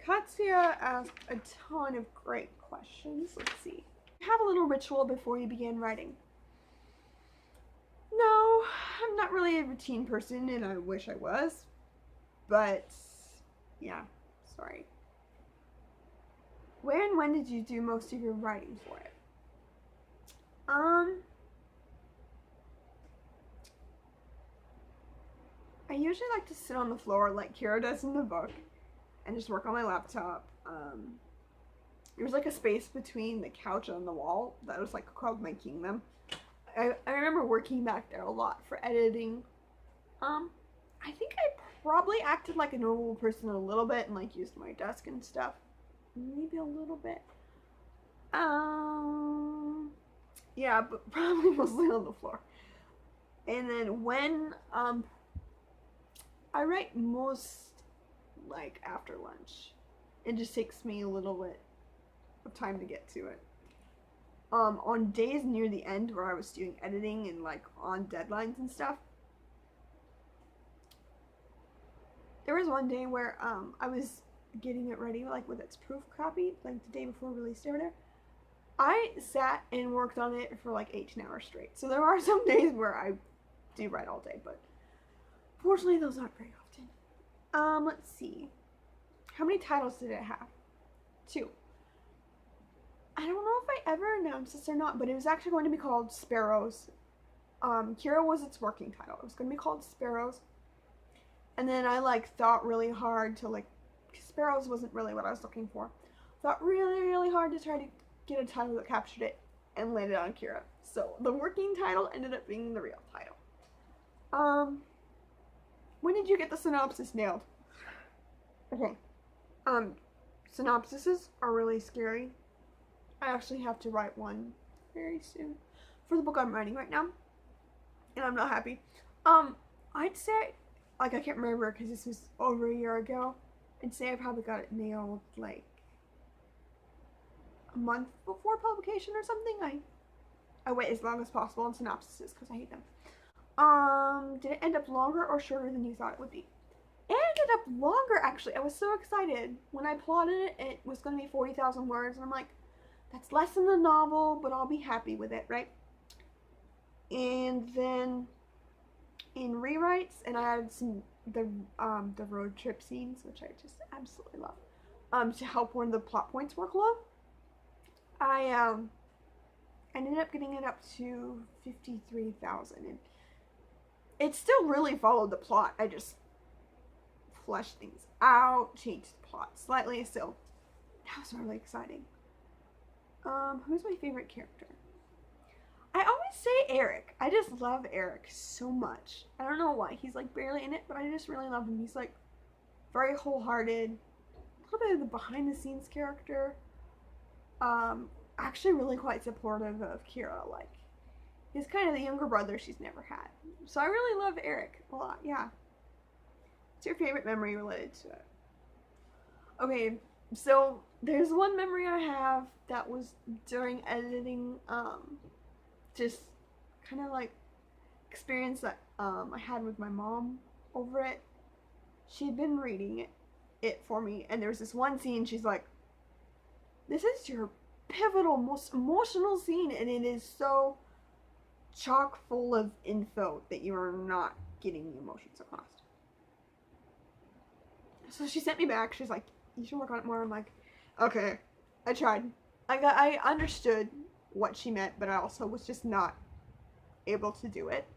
Katsuya asked a ton of great questions. Let's see. Have a little ritual before you begin writing. No, I'm not really a routine person, and I wish I was. But, yeah, sorry. Where and when did you do most of your writing for it? I usually like to sit on the floor like Kiera does in the book and just work on my laptop. There was like a space between the couch and the wall that was like called my kingdom. I remember working back there a lot for editing. I think I probably acted like a normal person a little bit and like used my desk and stuff. Maybe a little bit. Yeah, but probably mostly on the floor. And then when I write most like after lunch. It just takes me a little bit of time to get to it. On days near the end where I was doing editing and like on deadlines and stuff, there was one day where I was getting it ready like with its proof copy, like the day before release day or whatever. I sat and worked on it for like 18 hours straight. So there are some days where I do write all day, but fortunately those aren't very often. Let's see. How many titles did it have? 2. I don't know if I ever announced this or not, but it was actually going to be called Sparrows. Kiera was its working title. It was going to be called Sparrows. And then I like thought really hard to like, Sparrows wasn't really what I was looking for. Thought really, really hard to try to get a title that captured it and landed on Kiera. So the working title ended up being the real title. When did you get the synopsis nailed? Okay. Synopsises are really scary. I actually have to write one very soon for the book I'm writing right now, and I'm not happy. I'd say, like, I can't remember because this was over a year ago. I'd say I probably got it nailed like a month before publication or something. I wait as long as possible on synopsises because I hate them. Did it end up longer or shorter than you thought it would be? It ended up longer, actually. I was so excited. When I plotted it, it was going to be 40,000 words, and I'm like, that's less than the novel, but I'll be happy with it, right? And then in rewrites, and I added some the road trip scenes, which I just absolutely love, to help one of the plot points work along. I ended up getting it up to 53,000, and it still really followed the plot. I just fleshed things out, changed the plot slightly, so that was really exciting. Who's my favorite character? I always say Eric. I just love Eric so much. I don't know why. He's like barely in it, but I just really love him. He's like very wholehearted, a little bit of the behind the scenes character. Actually really quite supportive of Kiera. Like, he's kind of the younger brother she's never had. So I really love Eric a lot, yeah. What's your favorite memory related to it? Okay, so there's one memory I have that was during editing, just kind of like experience that I had with my mom over it. She'd been reading it for me, and there's this one scene, she's like, this is your pivotal, most emotional scene, and it is so chock full of info that you are not getting the emotions across. So she sent me back. She's like, you should work on it more. I'm like, okay, I tried. I understood what she meant, but I also was just not able to do it.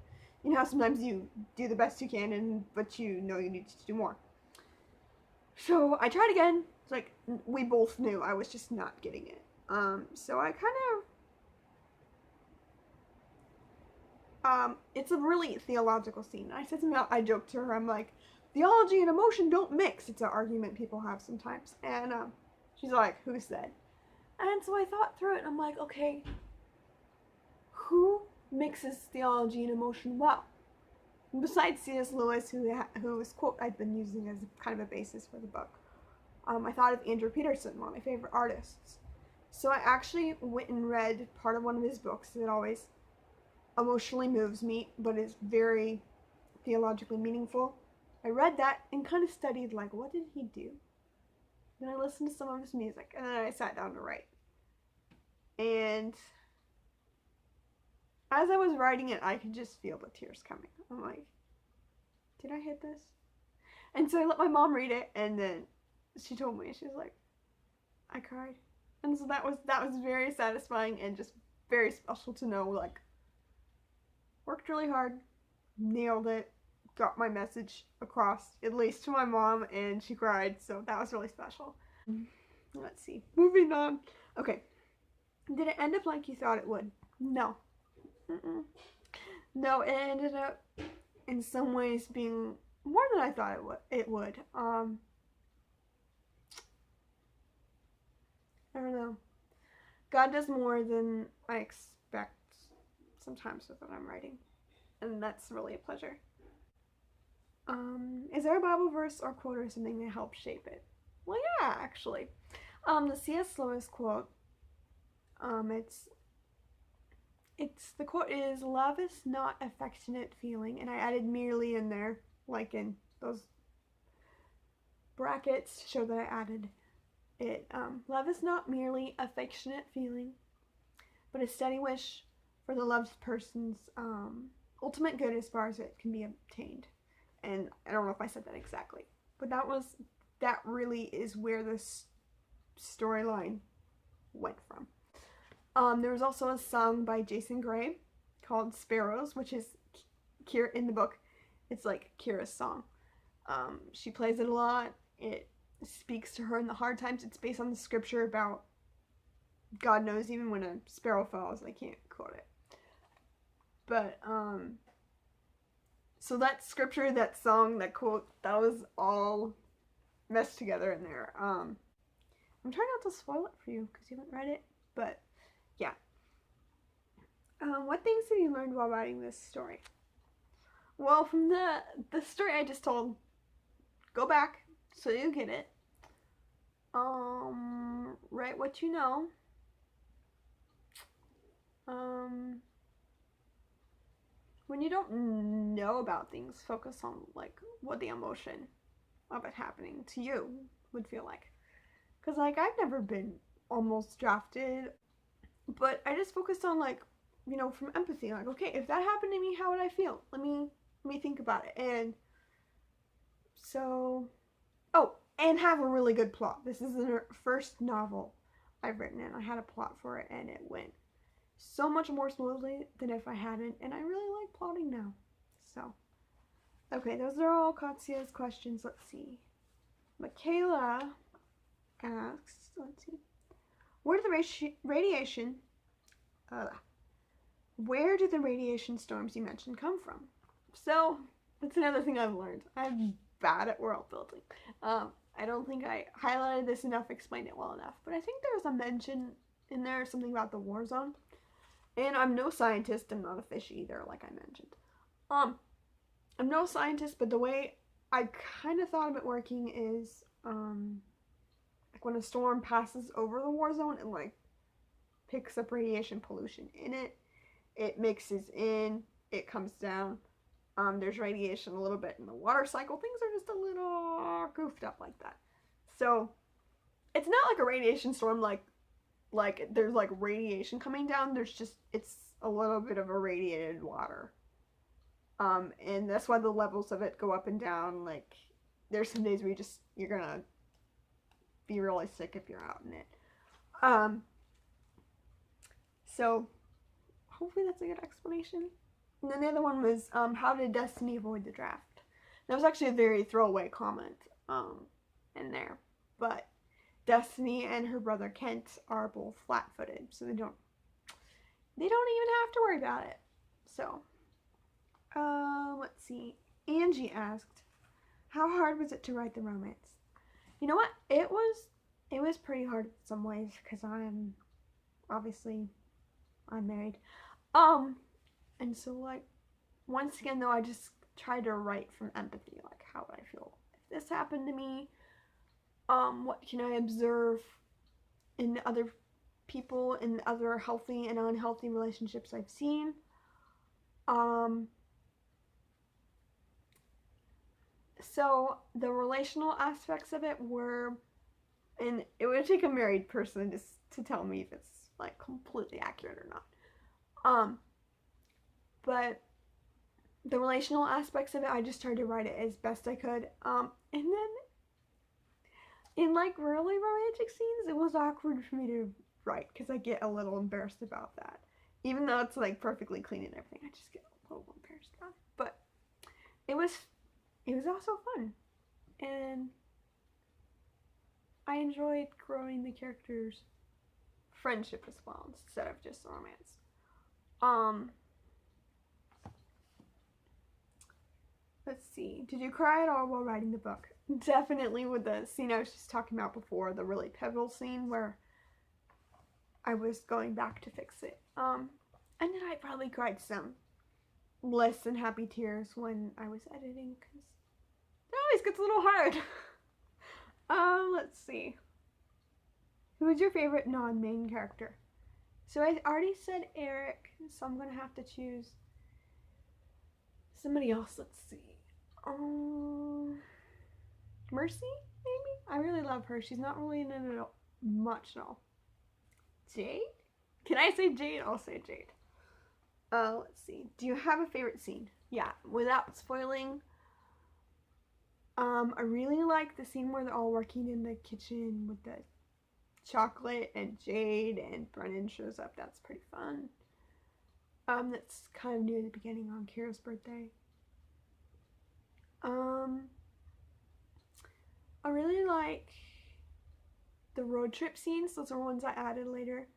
You know how sometimes you do the best you can, but you know you need to do more. So I tried again. It's like, we both knew I was just not getting it. So I kind of, it's a really theological scene. I said something, I joked to her, I'm like, theology and emotion don't mix. It's an argument people have sometimes. And she's like, who said? And so I thought through it, and I'm like, okay, who mixes theology and emotion well? And besides C.S. Lewis, whose quote I'd been using as kind of a basis for the book, I thought of Andrew Peterson, one of my favorite artists. So I actually went and read part of one of his books that always emotionally moves me, but is very theologically meaningful. I read that and kind of studied, like, what did he do? Then I listened to some of his music, and then I sat down to write. And as I was writing it, I could just feel the tears coming. I'm like, did I hit this? And so I let my mom read it, and then she told me, she was like, I cried. And so that was very satisfying and just very special to know, like, worked really hard, nailed it, got my message across, at least to my mom, and she cried, so that was really special. Let's see. Moving on. Okay. Did it end up like you thought it would? No. No, it ended up in some ways being more than I thought it would. I don't know. God does more than I expect sometimes with what I'm writing, and that's really a pleasure. Is there a Bible verse or quote or something that helped shape it? Well, yeah, actually. The C.S. Lewis quote, the quote is, love is not affectionate feeling, and I added merely in there, like in those brackets to show that I added it. Love is not merely affectionate feeling, but a steady wish for the loved person's ultimate good as far as it can be obtained. And I don't know if I said that exactly, but that really is where this storyline went from. There was also a song by Jason Gray called Sparrows, which is Kiera in the book. It's like Kiera's song. She plays it a lot. It speaks to her in the hard times. It's based on the scripture about God knows even when a sparrow falls. I can't quote it. But, so that scripture, that song, that quote, that was all meshed together in there. I'm trying not to spoil it for you because you haven't read it, but yeah. What things have you learned while writing this story? Well, from the story I just told, go back so you get it. Write what you know. When you don't know about things, focus on like what the emotion of it happening to you would feel like. Cause like I've never been almost drafted, but I just focused on like, you know, from empathy, like, okay, if that happened to me, how would I feel? Let me think about it. And so, oh, and have a really good plot. This is the first novel I've written, and I had a plot for it, and it went so much more smoothly than if I hadn't, and I really like plotting now. So, okay, those are all Katya's questions. Let's see. Michaela asks, let's see, where did the radiation storms you mentioned come from? So, that's another thing I've learned. I'm bad at world building. I don't think I highlighted this enough, explained it well enough, but I think there's a mention in there, something about the war zone. And I'm no scientist, I'm not a fish either, like I mentioned. I'm no scientist, but the way I kind of thought of it working is, like when a storm passes over the war zone, it like picks up radiation pollution in it. It mixes in, it comes down. There's radiation a little bit in the water cycle. Things are just a little goofed up like that. So, it's not like a radiation storm like there's like radiation coming down. There's just, it's a little bit of irradiated water. And that's why the levels of it go up and down. Like, there's some days where you're gonna be really sick if you're out in it. So, hopefully that's a good explanation. And then the other one was, how did Destiny avoid the draft? That was actually a very throwaway comment, in there. But Destiny and her brother Kent are both flat-footed, so they don't even have to worry about it. So, let's see. Angie asked, how hard was it to write the romance? You know what? It was pretty hard in some ways, because I'm married. And so, like, once again, though, I just tried to write from empathy. Like, how would I feel if this happened to me? What can I observe in other people, in other healthy and unhealthy relationships I've seen? So the relational aspects of it were And it would take a married person just to tell me if it's like completely accurate or not. But the relational aspects of it, I just tried to write it as best I could. And then in like really romantic scenes, it was awkward for me to write because I get a little embarrassed about that. Even though it's like perfectly clean and everything, I just get a little embarrassed about it. But it was also fun, and I enjoyed growing the characters' friendship as well instead of just romance. Let's see. Did you cry at all while writing the book? Definitely with the scene I was just talking about before, the really pivotal scene where I was going back to fix it. And then I probably cried some less than happy tears when I was editing because it always gets a little hard. Let's see. Who is your favorite non-main character? So I already said Eric, so I'm gonna have to choose somebody else. Let's see. Mercy, maybe? I really love her. She's not really in it much at all. Jade? Can I say Jade? I'll say Jade. Let's see. Do you have a favorite scene? Yeah, without spoiling. I really like the scene where they're all working in the kitchen with the chocolate and Jade and Brennan shows up. That's pretty fun. That's kind of near the beginning on Kiera's birthday. I really like the road trip scenes. Those are ones I added later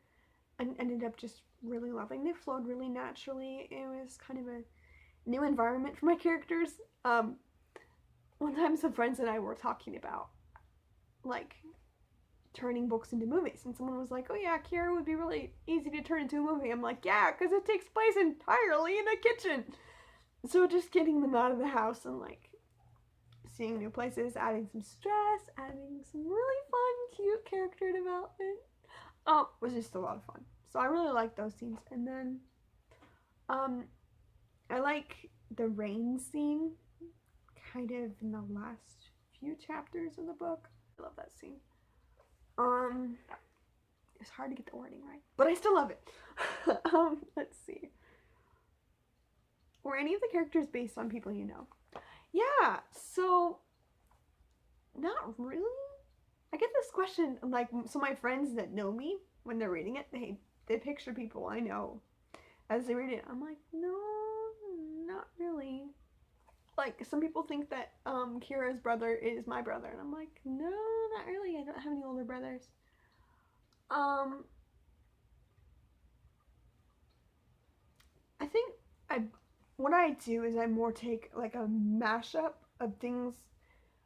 and ended up just really loving. They flowed really naturally. It was kind of a new environment for my characters. One time some friends and I were talking about like turning books into movies, and someone was like, oh yeah, Kiera would be really easy to turn into a movie. I'm like, yeah, because it takes place entirely in a kitchen. So just getting them out of the house and like seeing new places, adding some stress, adding some really fun, cute character development, was just a lot of fun. So I really like those scenes. And then I like the rain scene kind of in the last few chapters of the book. I love that scene. It's hard to get the wording right, but I still love it. Let's see. Were any of the characters based on people you know? Yeah, so not really. I get this question like, so my friends that know me, when they're reading it, they picture people I know as they read it. I'm like, no, not really. Like, some people think that Kiera's brother is my brother, and I'm like, no, not really. I don't have any older brothers. I think what I do is I more take like a mashup of things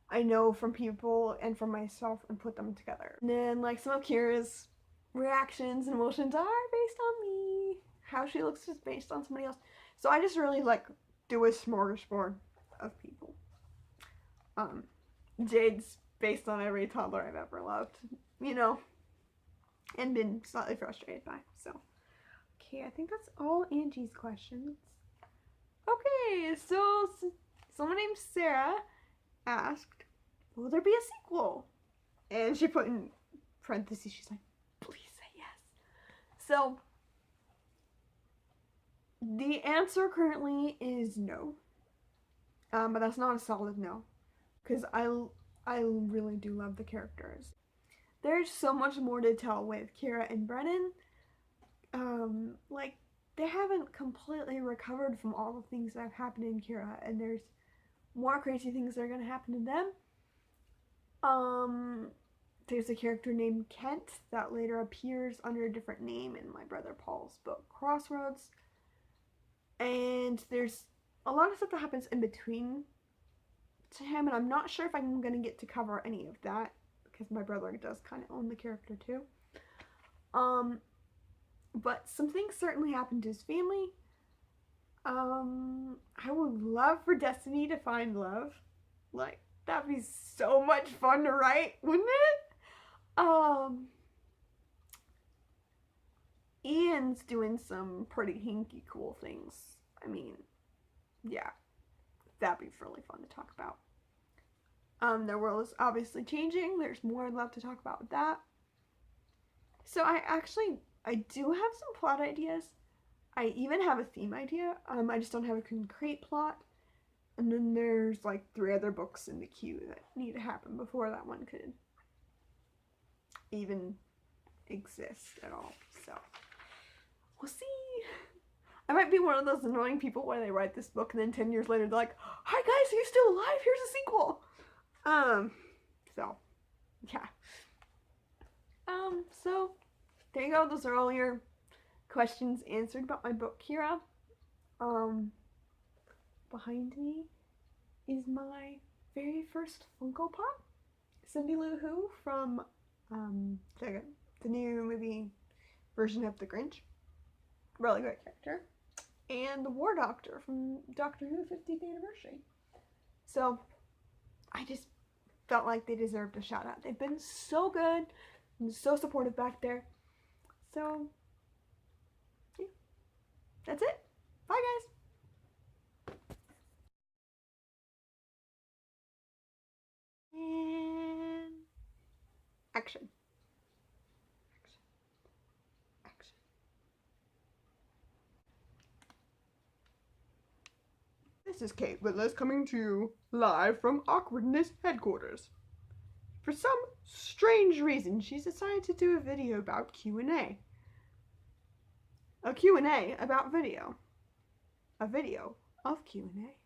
I know from people and from myself and put them together. And then like some of Kiera's reactions and emotions are based on me. How she looks is based on somebody else. So I just really like do a smorgasbord of people. Jade's based on every toddler I've ever loved, you know, and been slightly frustrated by. So, okay, I think that's all Angie's questions. Okay, so someone named Sarah asked, will there be a sequel? And she put in parentheses, she's like, please say yes. So, the answer currently is no. But that's not a solid no. Because I really do love the characters. There's so much more to tell with Kiera and Brennan. Like, they haven't completely recovered from all the things that have happened in Kiera, and there's more crazy things that are going to happen to them. There's a character named Kent that later appears under a different name in my brother Paul's book, Crossroads. And there's a lot of stuff that happens in between to him, and I'm not sure if I'm going to get to cover any of that, because my brother does kind of own the character too. But some things certainly happened to his family. I would love for Destiny to find love. Like, that'd be so much fun to write, wouldn't it? Ian's doing some pretty hinky cool things. I mean, yeah, that'd be really fun to talk about. Their world is obviously changing. There's more I'd love to talk about with that. So I do have some plot ideas. I even have a theme idea. I just don't have a concrete plot. And then there's like 3 other books in the queue that need to happen before that one could even exist at all. So we'll see. I might be one of those annoying people where they write this book and then 10 years later they're like, "Hi guys, are you still alive? Here's a sequel." So yeah. So there you go. Those are all your questions answered about my book, Kiera. Behind me is my very first Funko Pop, Cindy Lou Who from the new movie version of The Grinch. Really great character. And the War Doctor from Doctor Who 50th Anniversary. So I just felt like they deserved a shout out. They've been so good and so supportive back there. So yeah, that's it. Bye guys. And action. Action. This is Kate Whittless coming to you live from Awkwardness headquarters. For some strange reason, she's decided to do a video about Q&A. A Q&A about video. A video of Q&A.